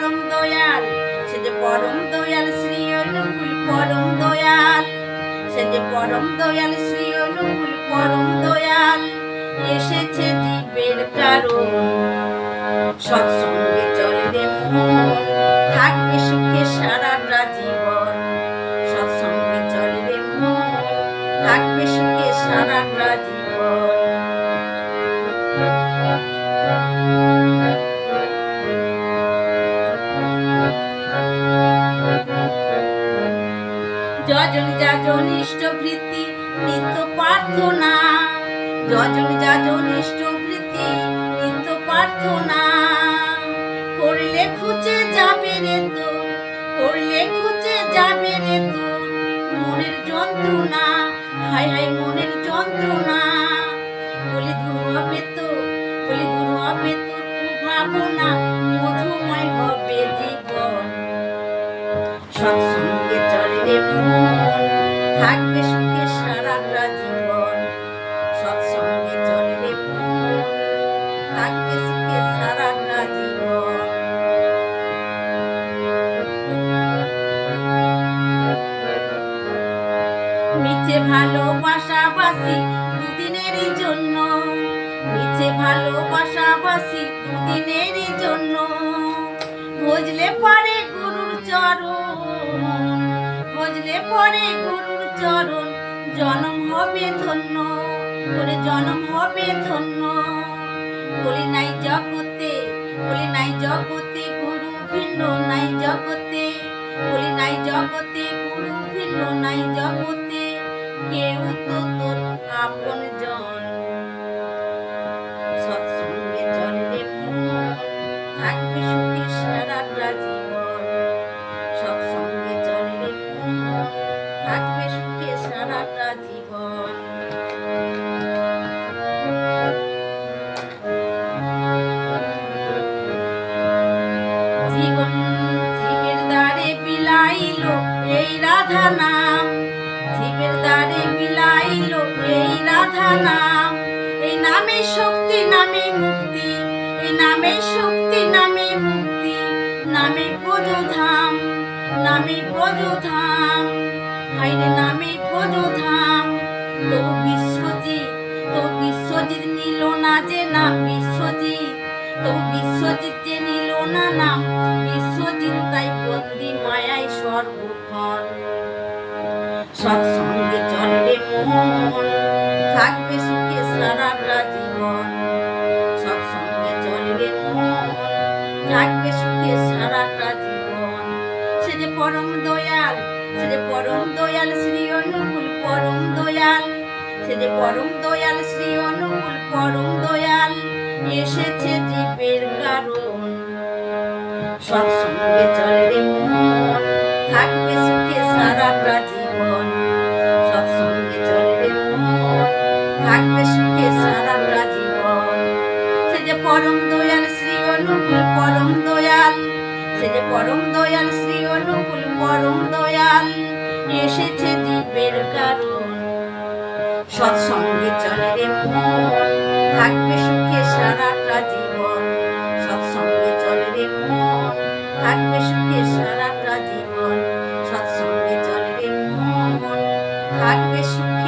পরম দয়াল, সে যে পরম দয়াল শ্রী অনুকূল পরম দয়াল, সে যে পরম দয়াল শ্রী অনুকূল পরম দয়াল, এসেছে জীবের কারণ। সৎসঙ্গে চলে রে মন, থাকবে সুখে সারাটা জীবন। সৎসঙ্গে চলে রে মন, থাকবে সুখে সারাটা জীবন। যজন যাজন ইষ্টভৃতি নিত্য প্রার্থনা, যজন যাজন ইষ্টভৃতি নিত্য প্রার্থনা, করলে খুঁজে যাবে রে তো, করলে খুঁজে যাবে রে তো মনের যন্ত্রণা, হায় হায় মনের যন্ত্রণা। বলি দূর হবে তো, বলি দূর হবে তো ভাবনা, মধুময় হবে জীবন। সৎসঙ্গে চলে রে মন, থাকবে সুখে সারাটা জীবন। সৎসঙ্গে চলে রে মন, থাকবে সুখে সারাটা জীবন। মিছে ভালোবাসাবাসি দুদিনেরই জন্য, মিছে ভালোবাসাবাসি দুদিনেরই জন্য, বুঝলে পরে গুরুর চরণ, বুঝলে পরে গুরুর চরণ, জনম হবে ধন্য, ওরে জনম হবে ধন্য। বলি নাই জগতে, বলি নাই জগতে গুরু ভিন্ন নাই জগতে, বলি নাই জগতে গুরু ভিন্ন নাই জগতে, কেউ তো তোর আপন জন। সৎসঙ্গে চলে মন, থাকবে সুখে সারাটা জীবন। সৎসঙ্গে চলে মন, থাকবে সুখে সারাটা জীবন। জীবন জীবের দ্বারে বিলাইল এই রাধা নাম, জীবের দ্বারে বিলাইল এই রাধা নাম। এই নামে শক্তি, নামে মুক্তি, এই নামে শক্তি, নামে মুক্তি, নামে ব্রজধাম, নামে ব্রজধাম, হাইরে নামে ব্রজধাম। তবু বিশ্বজিৎ, তবু বিশ্বজিৎ নিল না যে নাম, বিশ্বজিৎ তবু বিশ্বজিৎ যে নিল না নাম, বিশ্বজিৎ তাই বন্দি মায়ায় সর্বক্ষণ। সৎসঙ্গে চলে মন, থাকবে সুখে সারাটা জীবন। সৎসঙ্গে চলে মন, থাকবে সুখে সারাটা জীবন। সে যে পরম দয়াল, সে যে পরম দয়াল শ্রী অনুকূল পরম দয়াল, সে যে পরম দয়াল শ্রী অনুকূল পরম দয়াল, এসেছে জীবের কারণ। সৎসঙ্গে চলে মন, থাকবে সুখে সারাটা জীবন। সৎসঙ্গে চলে মন, থাকবে সুখে সারাটা জীবন। সে যে পরম দয়াল শ্রী অনুকূল পরম দয়াল, সে যে পরম দয়াল শ্রী অনুকূল পরম দয়াল, এসেছে জীবের কারণ। সৎসঙ্গে চলে মন, থাকবে সুখে সারাটা জীবন। সৎসঙ্গে চলে মন, থাকবে সুখে সারাটা জীবন। সৎসঙ্গে চলে মন, থাকবে সুখে